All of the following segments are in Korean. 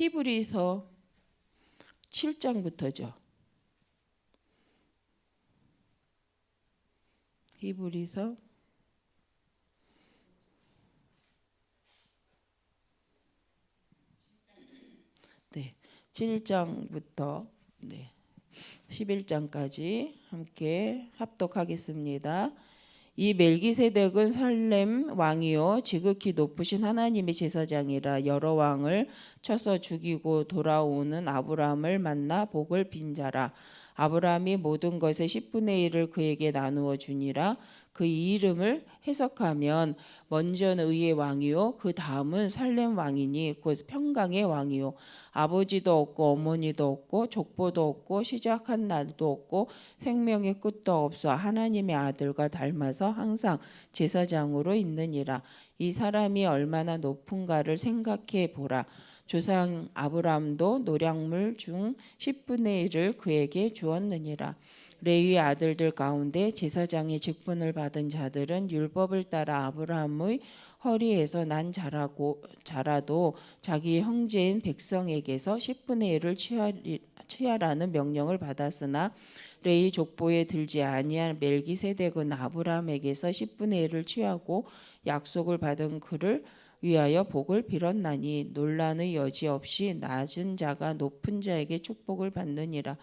히브리서 7장부터죠. 히브리서 7장부터 11장까지 함께 합독하겠습니다. 이 멜기세덱은 살렘 왕이요 지극히 높으신 하나님의 제사장이라 여러 왕을 쳐서 죽이고 돌아오는 아브라함을 만나 복을 빈 자라. 아브라함이 모든 것의 10분의 1을 그에게 나누어 주니라. 그 이름을 해석하면 먼저는 의의 왕이요 그 다음은 살렘 왕이니 곧 평강의 왕이요 아버지도 없고 어머니도 없고 족보도 없고 시작한 날도 없고 생명의 끝도 없어 하나님의 아들과 닮아서 항상 제사장으로 있느니라. 이 사람이 얼마나 높은가를 생각해 보라. 조상 아브라함도 노량물 중 10분의 1을 그에게 주었느니라. 레위 아들들 가운데 제사장의 직분을 받은 자들은 율법을 따라 아브라함의 허리에서 난 자라도 자기 형제인 백성에게서 10분의 1을 취하라는 명령을 받았으나 레위 족보에 들지 아니한 멜기세덱은 아브라함에게서 10분의 1을 취하고 약속을 받은 그를 위하여 복을 빌었나니 논란의 여지 없이 낮은 자가 높은 자에게 축복을 받느니라.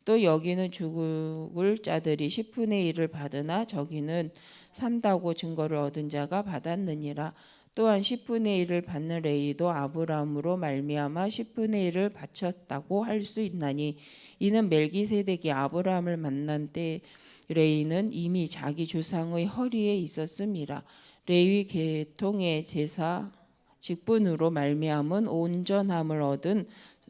또 여기는 죽을 자들이 10분의 1을 받으나 저기는 산다고 증거를 얻은 자가 받았느니라. 또한 10분의 1을 받는 레위도 아브라함으로 말미암아 10분의 1을 바쳤다고 할 수 있나니 이는 멜기세덱이 아브라함을 만난 때 레위는 이미 자기 조상의 허리에 있었음이라. 레위 계통의 제사 직분으로 말미암은 온전함을 얻은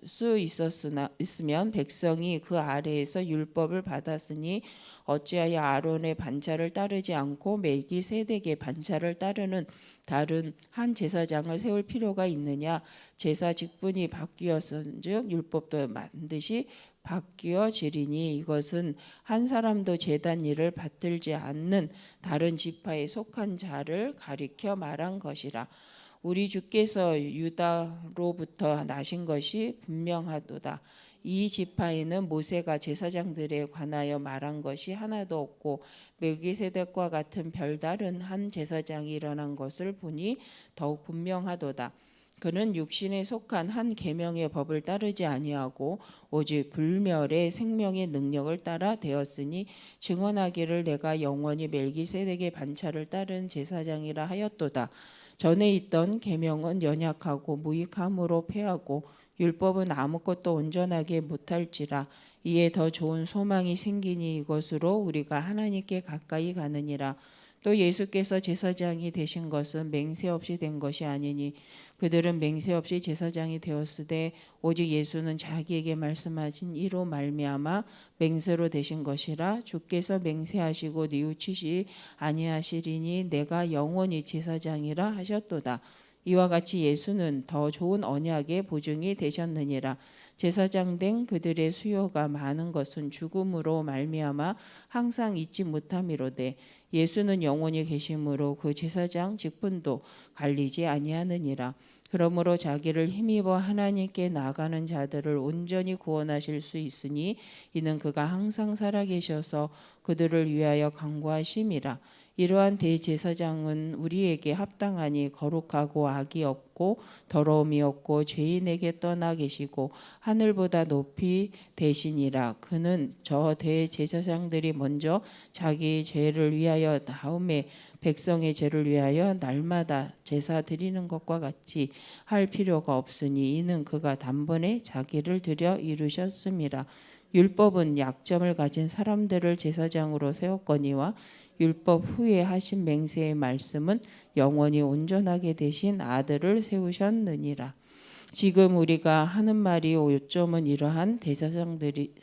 수 있으면 백성이 그 아래에서 율법을 받았으니 어찌하여 아론의 반차를 따르지 않고 멜기세덱의 반차를 따르는 다른 한 제사장을 세울 필요가 있느냐. 제사 직분이 바뀌었은즉 율법도 반드시 바뀌어지리니 이것은 한 사람도 제단 일을 받들지 않는 다른 지파에 속한 자를 가리켜 말한 것이라. 우리 주께서 유다로부터 나신 것이 분명하도다. 이 지파에는 모세가 제사장들에 관하여 말한 것이 하나도 없고 멜기세덱과 같은 별다른 한 제사장이 일어난 것을 보니 더욱 분명하도다. 그는 육신에 속한 한 계명의 법을 따르지 아니하고 오직 불멸의 생명의 능력을 따라 되었으니 증언하기를 내가 영원히 멜기세덱의 반차를 따른 제사장이라 하였도다. 전에 있던 계명은 연약하고 무익함으로 패하고 율법은 아무것도 온전하게 못할지라. 이에 더 좋은 소망이 생기니 이것으로 우리가 하나님께 가까이 가느니라. 또 예수께서 제사장이 되신 것은 맹세 없이 된 것이 아니니 그들은 맹세 없이 제사장이 되었으되 오직 예수는 자기에게 말씀하신 이로 말미암아 맹세로 되신 것이라. 주께서 맹세하시고 뉘우치시 아니하시리니 내가 영원히 제사장이라 하셨도다. 이와 같이 예수는 더 좋은 언약의 보증이 되셨느니라. 제사장 된 그들의 수요가 많은 것은 죽음으로 말미암아 항상 잊지 못함이로되 예수는 영원히 계심으로 그 제사장 직분도 갈리지 아니하느니라. 그러므로 자기를 힘입어 하나님께 나아가는 자들을 온전히 구원하실 수 있으니 이는 그가 항상 살아계셔서 그들을 위하여 간구하심이라. 이러한 대제사장은 우리에게 합당하니 거룩하고 악이 없고 더러움이 없고 죄인에게 떠나 계시고 하늘보다 높이 되시니라. 그는 저 대제사장들이 먼저 자기 죄를 위하여 다음에 백성의 죄를 위하여 날마다 제사 드리는 것과 같이 할 필요가 없으니 이는 그가 단번에 자기를 드려 이루셨음이라. 율법은 약점을 가진 사람들을 제사장으로 세웠거니와 율법 후에 하신 맹세의 말씀은 영원히 온전하게 되신 아들을 세우셨느니라. 지금 우리가 하는 말이 요점은 이러한 대제사장들이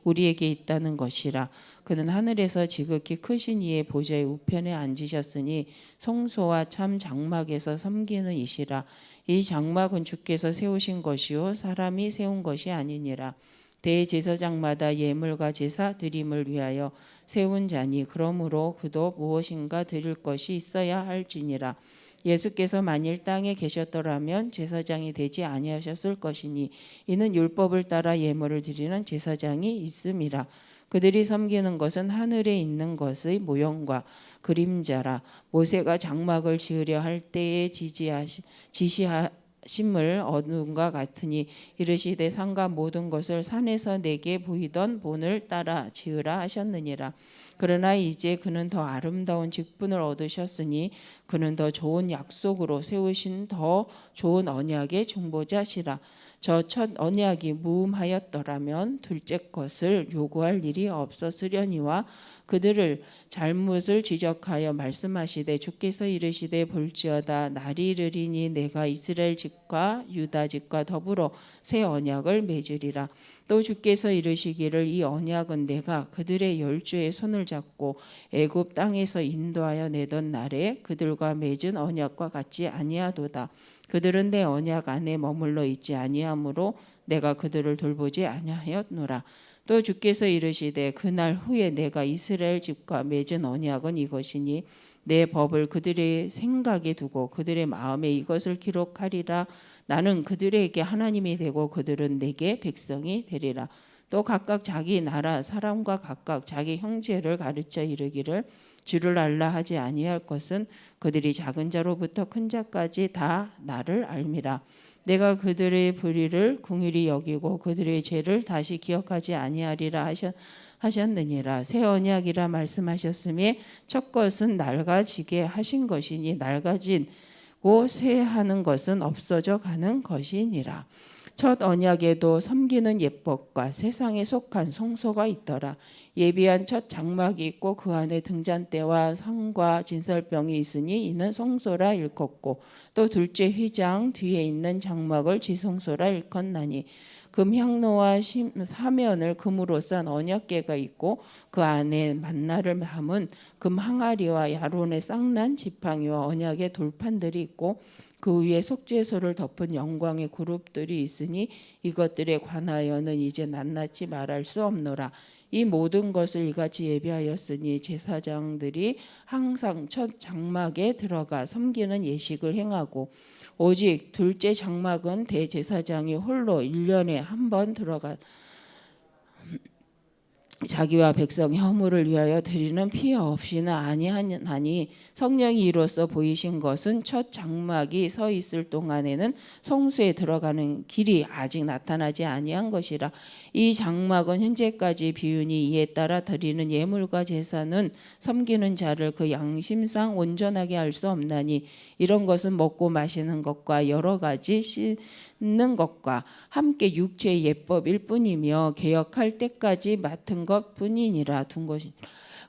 우리에게 있다는 것이라. 그는 하늘에서 지극히 크신 이의 보좌의 우편에 앉으셨으니 성소와 참 장막에서 섬기는 이시라. 이 장막은 주께서 세우신 것이요 사람이 세운 것이 아니니라. 대제사장마다 예물과 제사 드림을 위하여 세운 자니 그러므로 그도 무엇인가 드릴 것이 있어야 할지니라. 예수께서 만일 땅에 계셨더라면 제사장이 되지 아니하셨을 것이니 이는 율법을 따라 예물을 드리는 제사장이 있음이라. 그들이 섬기는 것은 하늘에 있는 것의 모형과 그림자라. 모세가 장막을 지으려 할 때에 지시하심을 얻은과 같으니 이르시되 산과 모든 것을 산에서 내게 보이던 본을 따라 지으라 하셨느니라. 그러나 이제 그는 더 아름다운 직분을 얻으셨으니 그는 더 좋은 약속으로 세우신 더 좋은 언약의 중보자시라. 저 첫 언약이 무음하였더라면 둘째 것을 요구할 일이 없었으려니와 그들을 잘못을 지적하여 말씀하시되 주께서 이르시되 볼지어다 날이 이르리니 내가 이스라엘 집과 유다 집과 더불어 새 언약을 맺으리라. 또 주께서 이르시기를 이 언약은 내가 그들의 열조의 손을 잡고 애굽 땅에서 인도하여 내던 날에 그들과 맺은 언약과 같지 아니하도다. 그들은 내 언약 안에 머물러 있지 아니하므로 내가 그들을 돌보지 아니하였노라. 또 주께서 이르시되 그날 후에 내가 이스라엘 집과 맺은 언약은 이것이니 내 법을 그들의 생각에 두고 그들의 마음에 이것을 기록하리라. 나는 그들에게 하나님이 되고 그들은 내게 백성이 되리라. 또 각각 자기 나라 사람과 각각 자기 형제를 가르쳐 이르기를 주를 알라 하지 아니할 것은 그들이 작은 자로부터 큰 자까지 다 나를 알미라. 내가 그들의 불의를 긍휼히 여기고 그들의 죄를 다시 기억하지 아니하리라 하셨느니라. 새 언약이라 말씀하셨음에 첫 것은 낡아지게 하신 것이니 낡아지고 쇠하는 것은 없어져 가는 것이니라. 첫 언약에도 섬기는 예법과 세상에 속한 성소가 있더라. 예비한 첫 장막이 있고 그 안에 등잔대와 상과 진설병이 있으니 이는 성소라 일컫고 또 둘째 휘장 뒤에 있는 장막을 지성소라 일컫나니 금향로와 사면을 금으로 싼 언약궤가 있고 그 안에 만나를 담은 금 항아리와 야론의 쌍난 지팡이와 언약의 돌판들이 있고 그 위에 속죄소를 덮은 영광의 그룹들이 있으니 이것들에 관하여는 이제 낱낱이 말할 수 없노라. 이 모든 것을 이같이 예비하였으니 제사장들이 항상 첫 장막에 들어가 섬기는 예식을 행하고 오직 둘째 장막은 대제사장이 홀로 1년에 한 번 들어가 자기와 백성의 허물을 위하여 드리는 피 없이는 아니하니 성령이 이로써 보이신 것은 첫 장막이 서 있을 동안에는 성소에 들어가는 길이 아직 나타나지 아니한 것이라. 이 장막은 현재까지 비유니 이에 따라 드리는 예물과 제사는 섬기는 자를 그 양심상 온전하게 할 수 없나니 이런 것은 먹고 마시는 것과 여러 가지 씻는 것과 함께 육체의 예법일 뿐이며 개혁할 때까지 맡은 것뿐이니라. 둔 것이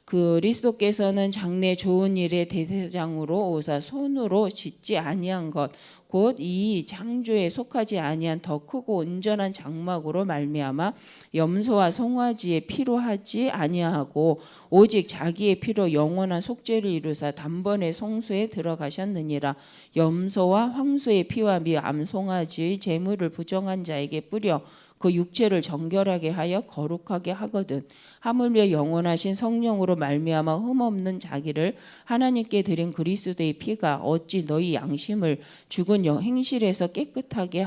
그리스도께서는 장래 좋은 일의 대제사장으로 오사 손으로 짓지 아니한 것 곧 이 창조에 속하지 아니한 더 크고 온전한 장막으로 말미암아 염소와 송아지의 피로 하지 아니하고 오직 자기의 피로 영원한 속죄를 이루사 단번에 성소에 들어가셨느니라. 염소와 황소의 피와 및 암송아지의 제물을 부정한 자에게 뿌려 그 육체를 정결하게 하여 거룩하게 하거든 하물며 영원하신 성령으로 말미암아 흠없는 자기를 하나님께 드린 그리스도의 피가 어찌 너희 양심을 죽은 행실에서 깨끗하게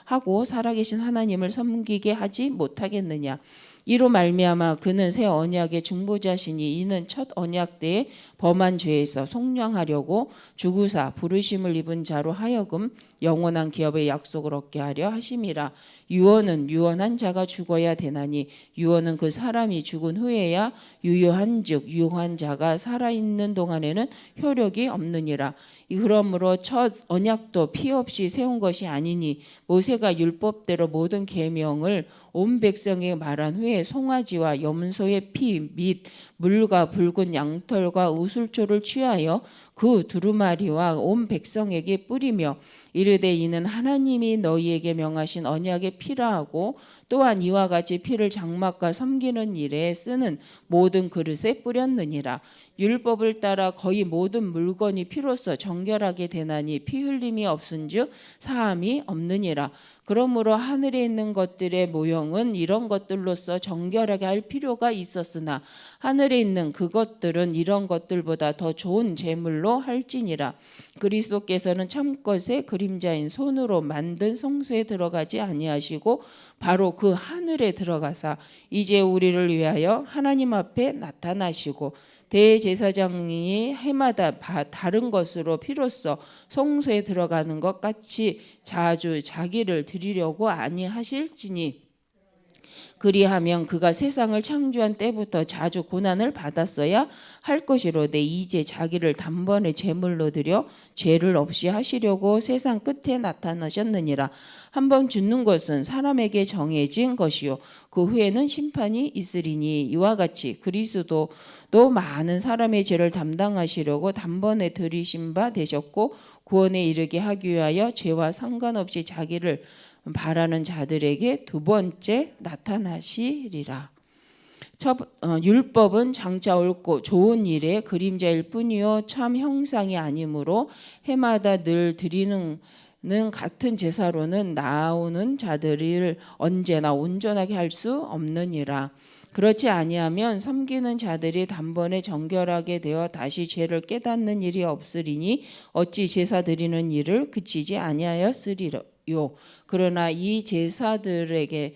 하고 살아계신 하나님을 섬기게 하지 못하겠느냐. 이로 말미암아 그는 새 언약의 중보자시니 이는 첫 언약 때에 범한 죄에서 속량하려고 주구사 부르심을 입은 자로 하여금 영원한 기업의 약속을 얻게 하려 하심이라. 유언은 유언한 자가 죽어야 되나니 유언은 그 사람이 죽은 후에야 유효한즉 유효한 자가 살아있는 동안에는 효력이 없느니라. 그러므로 첫 언약도 피 없이 세운 것이 아니니 모세가 율법대로 모든 계명을 온 백성에게 말한 후에 송아지와 염소의 피 및 물과 붉은 양털과 우슬초를 취하여 그 두루마리와 온 백성에게 뿌리며 이르되 이는 하나님이 너희에게 명하신 언약의 피라 하고 또한 이와 같이 피를 장막과 섬기는 일에 쓰는 모든 그릇에 뿌렸느니라. 율법을 따라 거의 모든 물건이 피로써 정결하게 되나니 피 흘림이 없은즉 사함이 없느니라. 그러므로 하늘에 있는 것들의 모형은 이런 것들로서 정결하게 할 필요가 있었으나 하늘에 있는 그것들은 이런 것들보다 더 좋은 제물로 제물로 할지니라. 그리스도께서는 참것의 그림자인 손으로 만든 성소에 들어가지 아니하시고 바로 그 하늘에 들어가사 이제 우리를 위하여 하나님 앞에 나타나시고 대제사장이 해마다 다른 것으로 피로써 성소에 들어가는 것 같이 자주 자기를 드리려고 아니하실지니 그리하면 그가 세상을 창조한 때부터 자주 고난을 받았어야 할 것이로되 이제 자기를 단번에 제물로 드려 죄를 없이 하시려고 세상 끝에 나타나셨느니라. 한번 죽는 것은 사람에게 정해진 것이요 그 후에는 심판이 있으리니 이와 같이 그리스도도 많은 사람의 죄를 담당하시려고 단번에 들이신 바 되셨고 구원에 이르게 하기 위하여 죄와 상관없이 자기를 바라는 자들에게 두 번째 나타나시리라. 율법은 장차 옳고 좋은 일의 그림자일 뿐이요 참 형상이 아니므로 해마다 늘 드리는 같은 제사로는 나오는 자들을 언제나 온전하게 할 수 없느니라. 그렇지 아니하면 섬기는 자들이 단번에 정결하게 되어 다시 죄를 깨닫는 일이 없으리니 어찌 제사 드리는 일을 그치지 아니하였으리요. 그러나 이 제사들에게는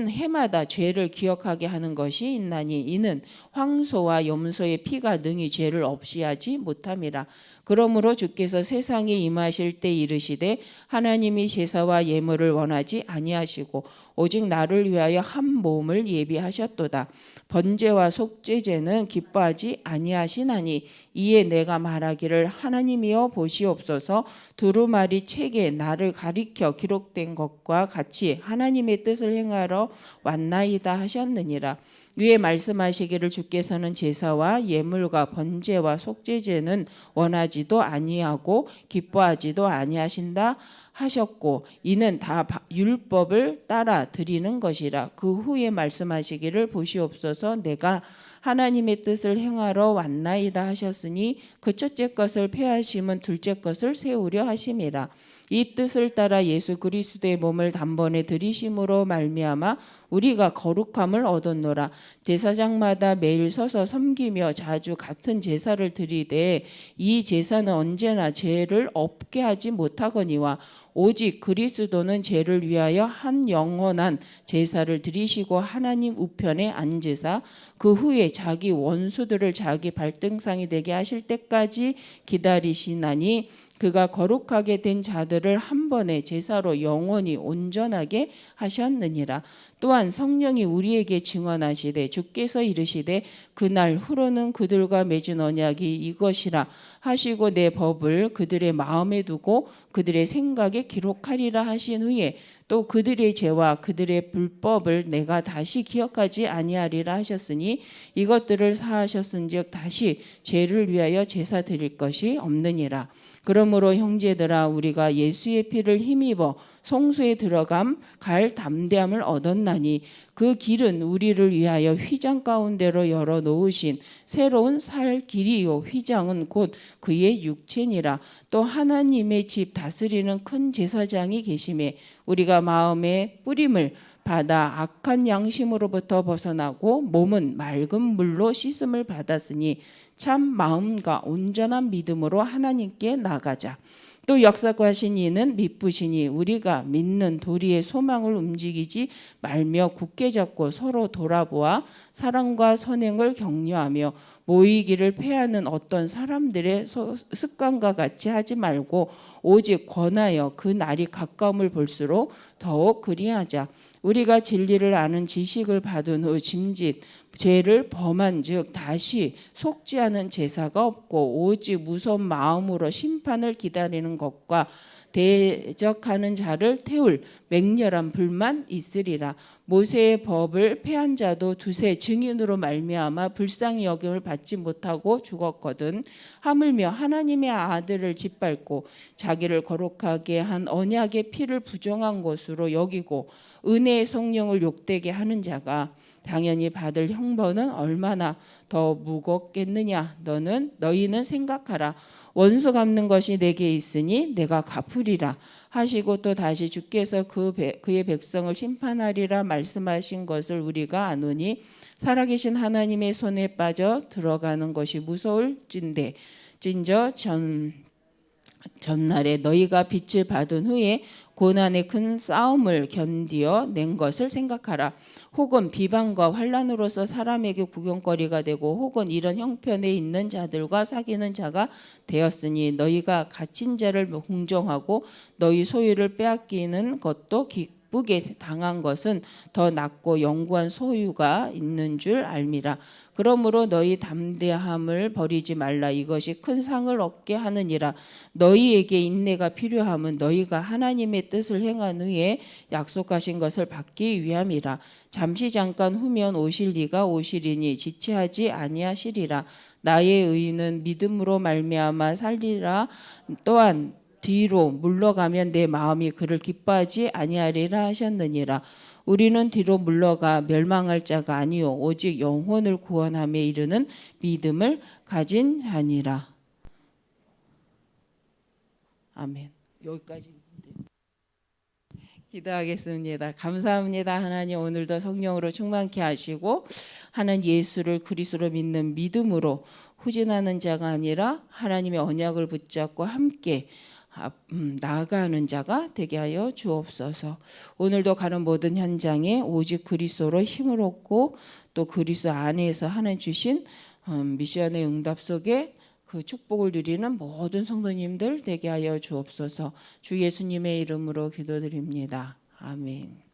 해마다 죄를 기억하게 하는 것이 있나니 이는 황소와 염소의 피가 능히 죄를 없이 하지 못함이라. 그러므로 주께서 세상에 임하실 때 이르시되 하나님이 제사와 예물을 원하지 아니하시고 오직 나를 위하여 한 몸을 예비하셨도다. 번제와 속죄제는 기뻐하지 아니하시나니 이에 내가 말하기를 하나님이여 보시옵소서 두루마리 책에 나를 가리켜 기록된 것과 같이 하나님의 뜻을 행하러 왔나이다 하셨느니라. 위에 말씀하시기를 주께서는 제사와 예물과 번제와 속죄제는 원하지도 아니하고 기뻐하지도 아니하신다 하셨고 이는 다 율법을 따라 드리는 것이라. 그 후에 말씀하시기를 보시옵소서 내가 하나님의 뜻을 행하러 왔나이다 하셨으니 그 첫째 것을 폐하심은 둘째 것을 세우려 하심이라. 이 뜻을 따라 예수 그리스도의 몸을 단번에 드리심으로 말미암아 우리가 거룩함을 얻었노라. 제사장마다 매일 서서 섬기며 자주 같은 제사를 드리되 이 제사는 언제나 죄를 없게 하지 못하거니와 오직 그리스도는 죄를 위하여 한 영원한 제사를 드리시고 하나님 우편에 앉으사 그 후에 자기 원수들을 자기 발등상이 되게 하실 때까지 기다리시나니 그가 거룩하게 된 자들을 한 번에 제사로 영원히 온전하게 하셨느니라. 또한 성령이 우리에게 증언하시되 주께서 이르시되 그날 후로는 그들과 맺은 언약이 이것이라 하시고 내 법을 그들의 마음에 두고 그들의 생각에 기록하리라 하신 후에 또 그들의 죄와 그들의 불법을 내가 다시 기억하지 아니하리라 하셨으니 이것들을 사하셨은즉 다시 죄를 위하여 제사 드릴 것이 없느니라. 그러므로 형제들아 우리가 예수의 피를 힘입어 성소에 들어감 갈 담대함을 얻었나니 그 길은 우리를 위하여 휘장 가운데로 열어 놓으신 새로운 살 길이요 휘장은 곧 그의 육체니라. 또 하나님의 집 다스리는 큰 제사장이 계심에 우리가 마음의 뿌림을 받아 악한 양심으로부터 벗어나고 몸은 맑은 물로 씻음을 받았으니 참 마음과 온전한 믿음으로 하나님께 나가자. 또 역사하신 이는 미쁘시니 우리가 믿는 도리의 소망을 움직이지 말며 굳게 잡고 서로 돌아보아 사랑과 선행을 격려하며 모이기를 패하는 어떤 사람들의 습관과 같이 하지 말고 오직 권하여 그 날이 가까움을 볼수록 더욱 그리하자. 우리가 진리를 아는 지식을 받은 후 짐짓 죄를 범한 즉 다시 속지 않은 제사가 없고 오직 무서운 마음으로 심판을 기다리는 것과 대적하는 자를 태울 맹렬한 불만 있으리라. 모세의 법을 폐한 자도 두세 증인으로 말미암아 불쌍히 여김을 받지 못하고 죽었거든. 하물며 하나님의 아들을 짓밟고 자기를 거룩하게 한 언약의 피를 부정한 것으로 여기고 은혜의 성령을 욕되게 하는 자가 당연히 받을 형벌은 얼마나 더 무겁겠느냐. 너희는 생각하라. 원수 갚는 것이 내게 있으니 내가 갚으리라 하시고 또 다시 주께서 그의 백성을 심판하리라 말씀하신 것을 우리가 아노니 살아계신 하나님의 손에 빠져 들어가는 것이 무서울진대 찐저 전날에 너희가 빛을 받은 후에 고난의 큰 싸움을 견디어 낸 것을 생각하라. 혹은 비방과 환난으로서 사람에게 구경거리가 되고 혹은 이런 형편에 있는 자들과 사귀는 자가 되었으니 너희가 갇힌 자를 공정하고 너희 소유를 빼앗기는 것도 기쁘게 당한 것은 더 낫고 영구한 소유가 있는 줄 알미라. 그러므로 너희 담대함을 버리지 말라. 이것이 큰 상을 얻게 하느니라. 너희에게 인내가 필요함은 너희가 하나님의 뜻을 행한 후에 약속하신 것을 받기 위함이라. 잠시 잠깐 후면 오실 이가 오시리니 지체하지 아니하시리라. 나의 의인은 믿음으로 말미암아 살리라. 또한 뒤로 물러가면 내 마음이 그를 기뻐하지 아니하리라 하셨느니라. 우리는 뒤로 물러가 멸망할 자가 아니요 오직 영혼을 구원함에 이르는 믿음을 가진 자니라. 아멘. 여기까지 기도하겠습니다. 감사합니다. 하나님, 오늘도 성령으로 충만케 하시고 하는 예수를 그리스도로 믿는 믿음으로 후진하는 자가 아니라 하나님의 언약을 붙잡고 함께 나아가는 자가 되게 하여 주옵소서. 오늘도 가는 모든 현장에 오직 그리스도로 힘을 얻고 또 그리스도 안에서 하는 주신 미션의 응답 속에 그 축복을 누리는 모든 성도님들 되게 하여 주옵소서. 주 예수님의 이름으로 기도드립니다. 아멘.